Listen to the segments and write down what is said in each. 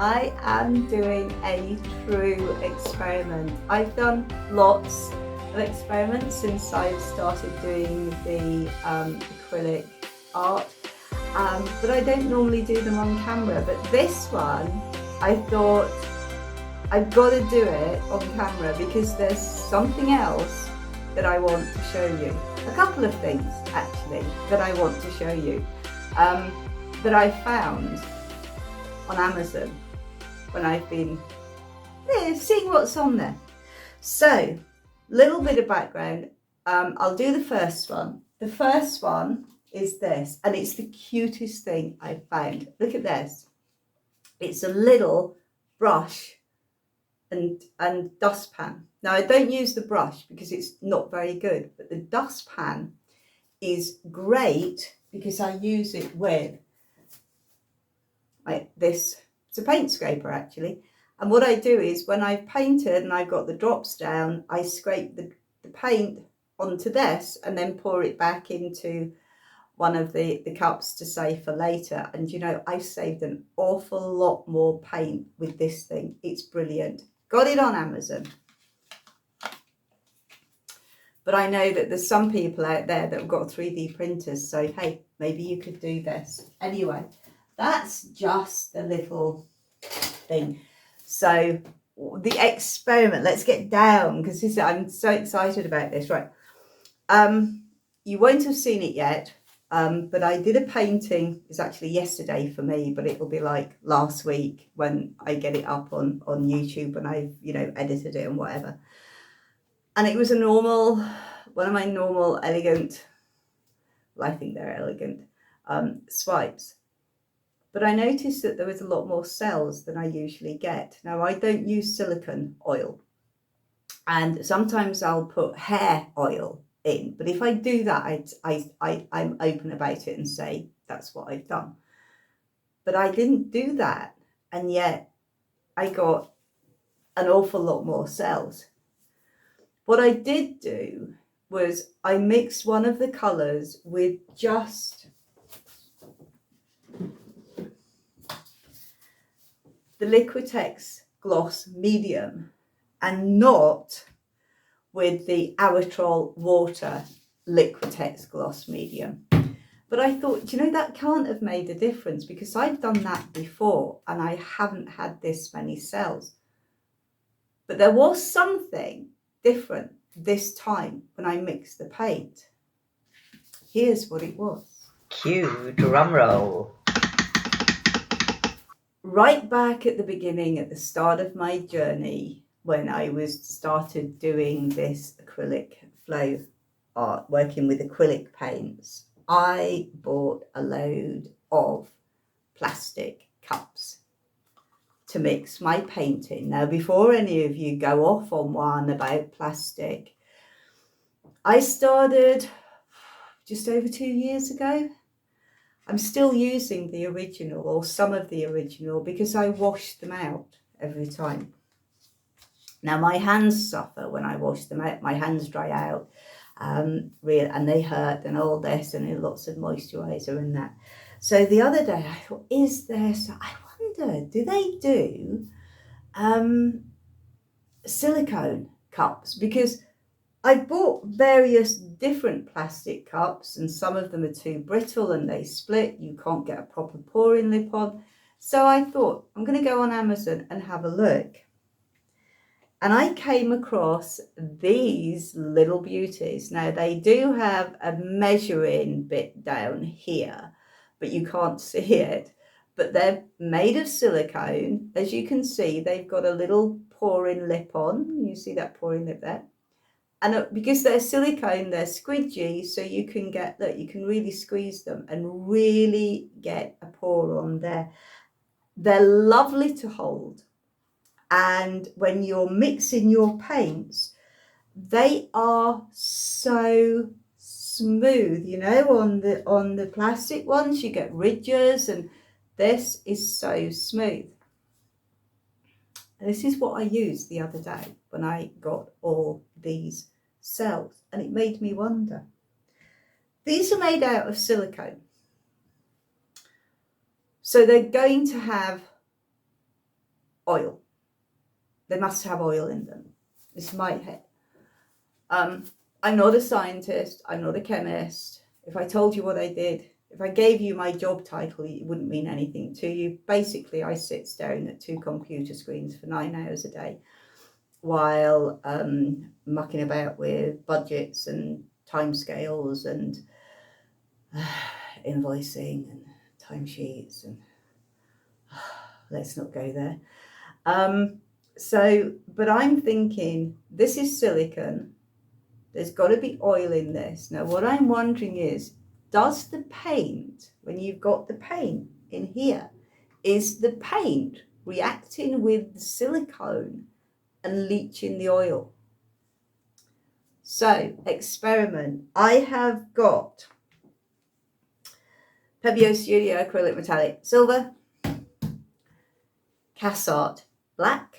I am doing a true experiment. I've done lots of experiments since I've started doing the acrylic art, but I don't normally do them on camera. But this one, I thought I've got to do it on camera because there's something else that I want to show you. A couple of things actually that I want to show you that I found on Amazon when I've been seeing what's on there. So, little bit of background. I'll do the first one. The first one is this, and it's the cutest thing I've found. Look at this. It's a little brush and dustpan. Now, I don't use the brush because it's not very good, but the dustpan is great because I use it with this. It's a paint scraper actually, and what I do is when I've painted and I've got the drops down, I scrape the paint onto this and then pour it back into one of the cups to save for later. And you know, I've saved an awful lot more paint with this thing. It's brilliant. Got it on Amazon. But I know that there's some people out there that have got 3D printers, so hey, maybe you could do this. Anyway, that's just a little thing. So the experiment, let's get down, because I'm so excited about this. Right, you won't have seen it yet, but I did a painting. It's actually yesterday for me, but it'll be like last week when I get it up on YouTube and I've, you know, edited it and whatever. And it was a normal, one of my normal elegant, well, I think they're elegant, swipes. But I noticed that there was a lot more cells than I usually get. Now, I don't use silicone oil, and sometimes I'll put hair oil in. But if I do that, I'm open about it and say that's what I've done. But I didn't do that, and yet I got an awful lot more cells. What I did do was I mixed one of the colours with just the Liquitex Gloss Medium and not with the Owatrol Water Liquitex Gloss Medium. But I thought, you know, that can't have made a difference because I've done that before and I haven't had this many cells. But there was something different this time when I mixed the paint. Here's what it was. Cue drum roll. Right back at the beginning, at the start of my journey, when I started doing this acrylic flow art, working with acrylic paints, I bought a load of plastic cups to mix my paint in. Now, before any of you go off on one about plastic, I started just over 2 years ago. I'm still using the original or some of the original because I wash them out every time. Now, my hands suffer when I wash them out. My hands dry out and they hurt and all this and lots of moisturiser and that. So the other day I thought, is there, so I wonder, do they do silicone cups? Because I bought various different plastic cups and some of them are too brittle and they split. You can't get a proper pouring lip on. So I thought, I'm going to go on Amazon and have a look. And I came across these little beauties. Now, they do have a measuring bit down here, but you can't see it. But they're made of silicone. As you can see, they've got a little pouring lip on. You see that pouring lip there? And because they're silicone, they're squidgy, so you can get that, you can really squeeze them and really get a pour on there. They're lovely to hold. And when you're mixing your paints, they are so smooth, you know, on the plastic ones, you get ridges, and this is so smooth. And this is what I used the other day when I got all these cells, and it made me wonder. These are made out of silicone. So they're going to have oil. They must have oil in them. This is my head. I'm not a scientist. I'm not a chemist. If I told you what I did, if I gave you my job title, it wouldn't mean anything to you. Basically, I sit staring at 2 computer screens for 9 hours a day while mucking about with budgets and timescales and invoicing and timesheets, and let's not go there. But I'm thinking, this is silicone. There's got to be oil in this. Now, what I'm wondering is, does the paint, when you've got the paint in here, is the paint reacting with the silicone and leaching the oil? So, experiment. I have got Pebeo Studio Acrylic Metallic Silver, CassArt Black,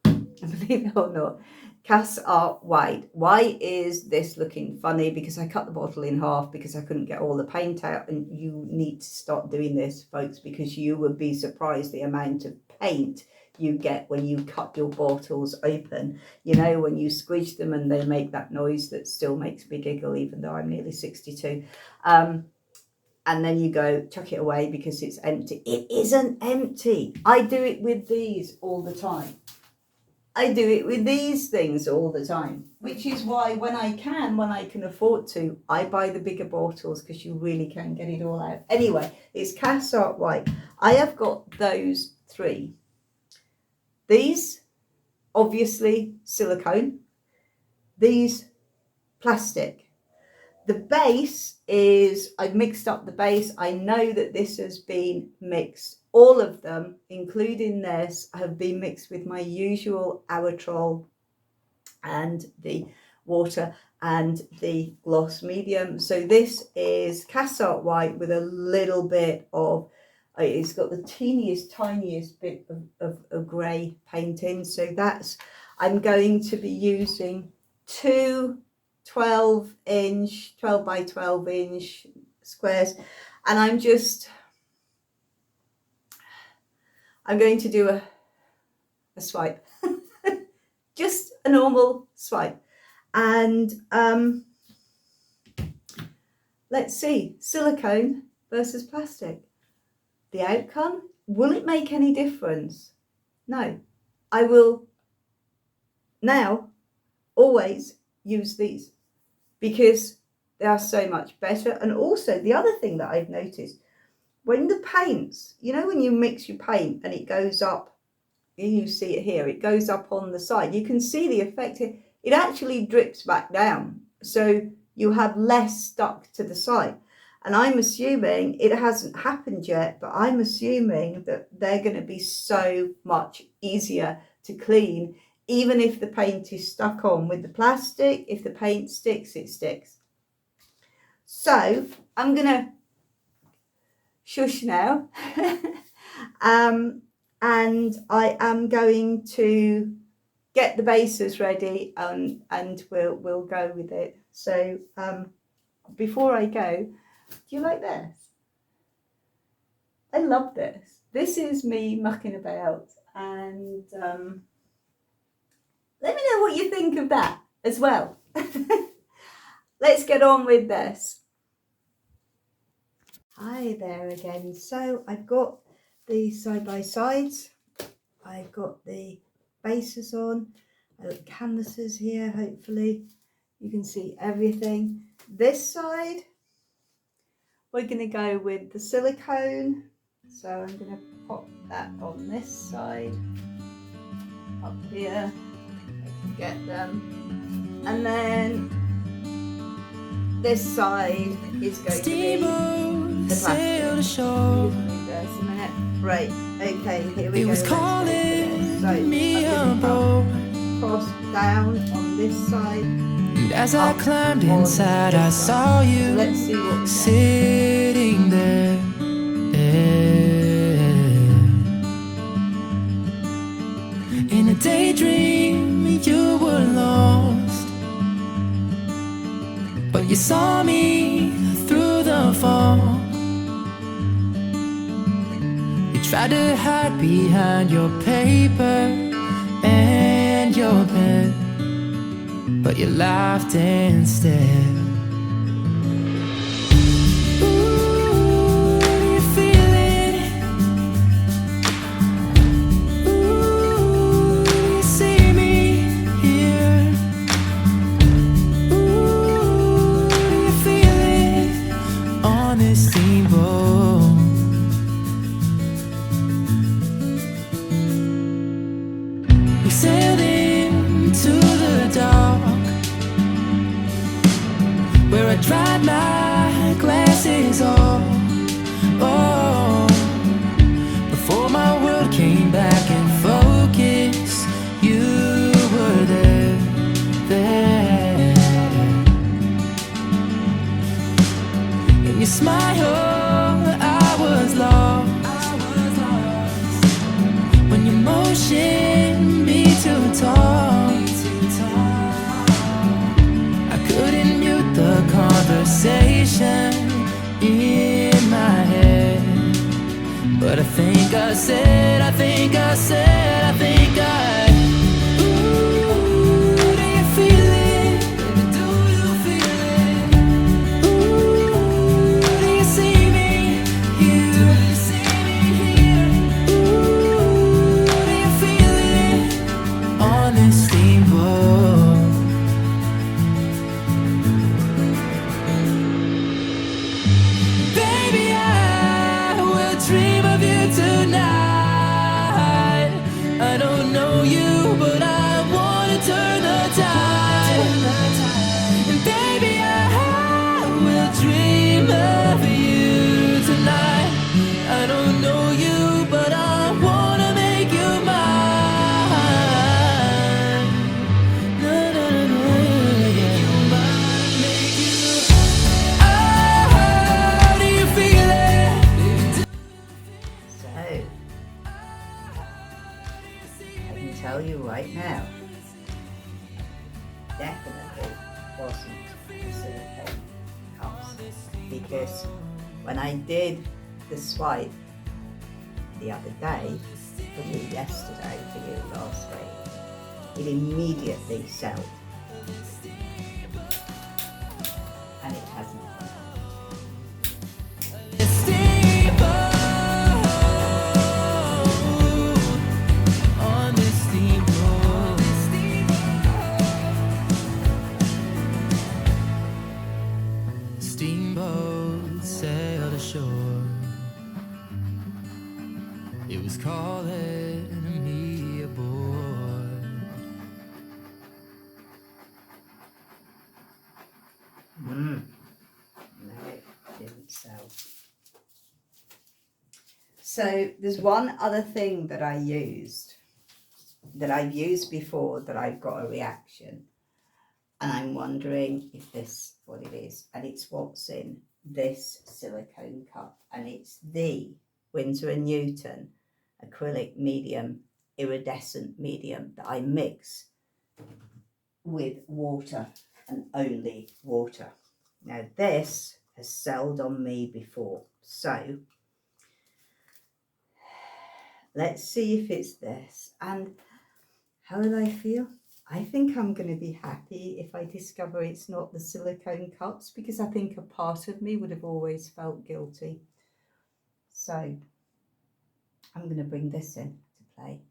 believe it or not, CassArt White. Why is this looking funny? Because I cut the bottle in half because I couldn't get all the paint out, and you need to start doing this, folks, because you would be surprised the amount of paint you get when you cut your bottles open. You know, when you squidge them and they make that noise that still makes me giggle, even though I'm nearly 62. And then you go, chuck it away because it's empty. It isn't empty. I do it with these all the time. I do it with these things all the time, which is why when I can afford to, I buy the bigger bottles, because you really can get it all out. Anyway, it's CassArt White. I have got those 3. These, obviously, silicone. These, plastic. The base is, I've mixed up the base. I know that this has been mixed. All of them, including this, have been mixed with my usual Owatrol and the water and the gloss medium. So this is CassArt White with a little bit of, it's got the tiniest bit of grey paint in. So that's, I'm going to be using 2 12 by 12 inch squares, and I'm going to do a swipe, just a normal swipe, and let's see, silicone versus plastic. The outcome, will it make any difference? No. I will now always use these because they are so much better. And also the other thing that I've noticed, when the paints, you know, when you mix your paint and it goes up, you see it here, it goes up on the side, you can see the effect here. It actually drips back down, so you have less stuck to the side. And I'm assuming, it hasn't happened yet, but I'm assuming that they're going to be so much easier to clean. Even if the paint is stuck on with the plastic, if the paint sticks, it sticks. So I'm going to shush now. And I am going to get the bases ready, and we'll go with it. So before I go, do you like this? I love this. This is me mucking about, and let me know what you think of that as well. Let's get on with this. Hi there again. So I've got the side-by-sides. I've got the bases on. I've got canvases here, hopefully. You can see everything. This side, we're going to go with the silicone. So I'm going to pop that on this side. Up here. Get them, and then this side is going to be the plastic. Just a minute. Right, okay, here we go. Let's go for this. So I'm going to cross down on this side. And as I climbed inside, I saw you. Let's see what sitting there. In a daydream, you were lost, but you saw me through the fog. You tried to hide behind your paper and your pen, but you laughed instead. Ooh, you feel it? Ooh, you see me here? Ooh, you feel it on this steamboat? We sailed into the dark, where I dried my glasses off. Oh, before my world came back in focus, you were there, there. In your smile, I was lost. When you motioned me to talk, I couldn't mute the conversation in my head. But I think I said, ooh, do you feel it? Do you feel it? Ooh, do you see me here? Ooh, do you feel it on this steamboat? Baby, I will dream of you tonight. I don't know you, but I wanna turn the tide. And baby, I will dream of you tonight. I don't know you, but I wanna make you mine. Na, na, na, na, yeah. Make you. Oh, do you feel it? So, I can tell you right now, definitely wasn't the silicone cups, because when I did the swipe the other day, for you yesterday, for you last week, it immediately sold, and it hasn't. Steamboat sailed ashore. It was calling me aboard. No, it didn't sell. So there's one other thing that I've used before that I've got a reaction, and I'm wondering if this what it is, and it's what's in this silicone cup, and it's the Winsor & Newton acrylic medium, iridescent medium that I mix with water and only water. Now this has sold on me before, so let's see if it's this. And how will I feel? I think I'm going to be happy if I discover it's not the silicone cups, because I think a part of me would have always felt guilty. So I'm going to bring this in to play.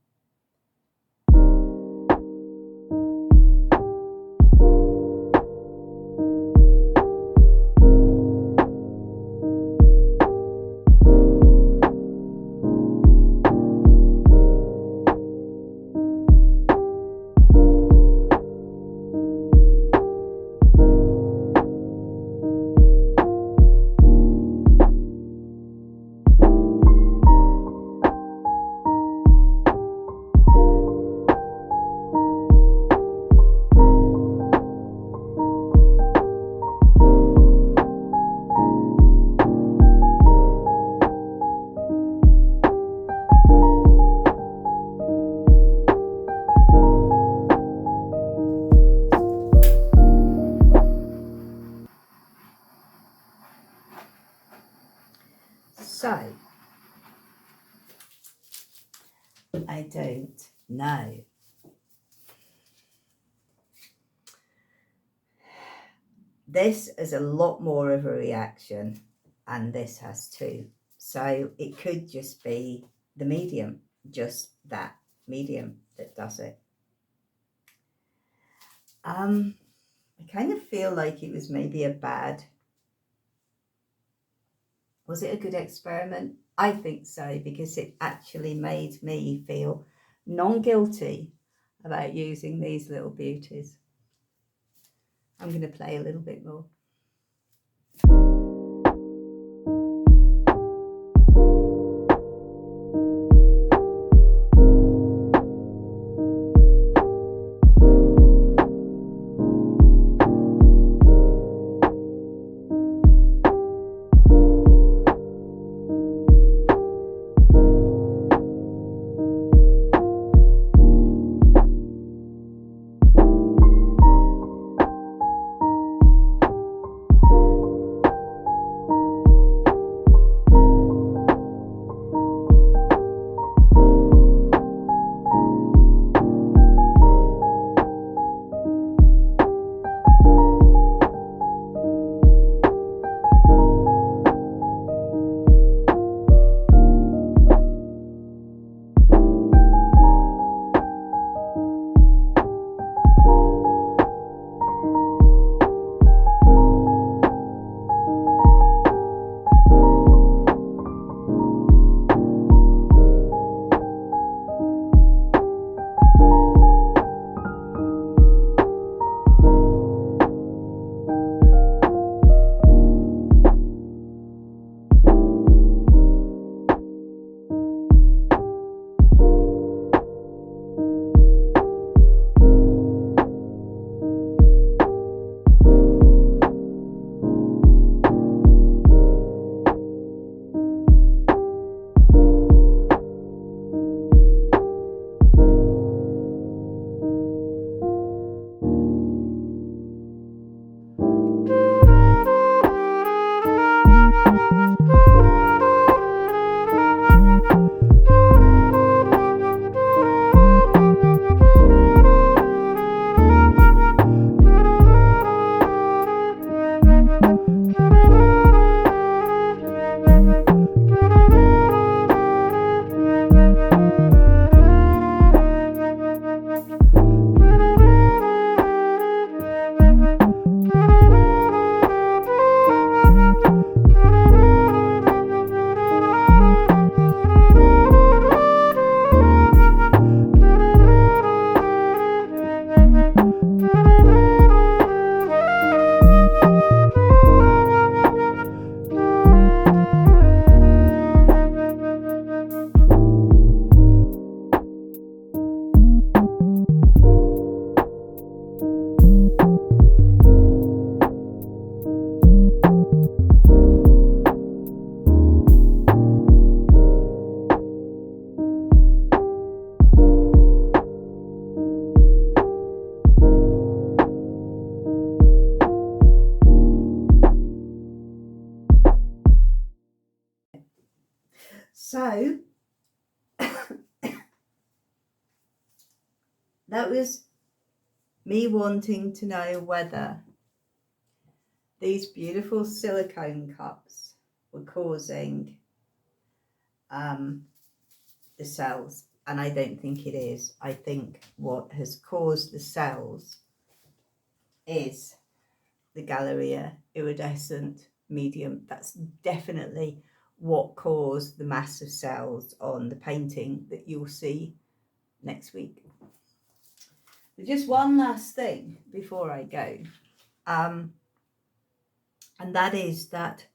This is a lot more of a reaction, and this has too. So it could just be the medium, just that medium that does it. I kind of feel like it was maybe was it a good experiment? I think so, because it actually made me feel non-guilty about using these little beauties. I'm going to play a little bit more. So that was me wanting to know whether these beautiful silicone cups were causing the cells, and I don't think it is. I think what has caused the cells is the Galleria iridescent medium. That's definitely what caused the massive cells on the painting that you'll see next week. But just one last thing before I go, and that is that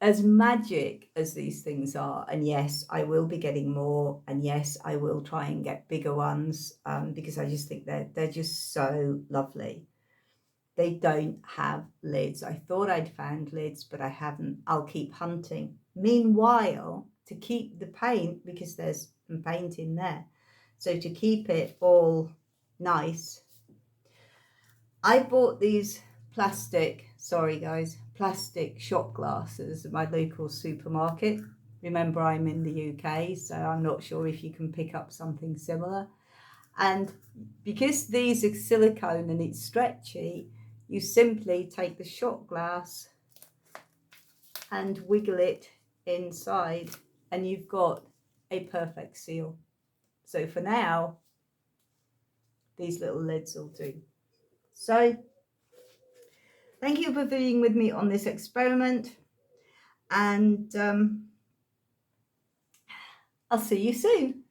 as magic as these things are, and yes, I will be getting more, and yes, I will try and get bigger ones, because I just think they're just so lovely. They don't have lids. I thought I'd found lids, but I haven't. I'll keep hunting. Meanwhile, to keep the paint, because there's some paint in there, so to keep it all nice, I bought these plastic shot glasses at my local supermarket. Remember, I'm in the UK, so I'm not sure if you can pick up something similar. And because these are silicone and it's stretchy, you simply take the shot glass and wiggle it inside and you've got a perfect seal. So for now, these little lids will do. So thank you for being with me on this experiment, and I'll see you soon.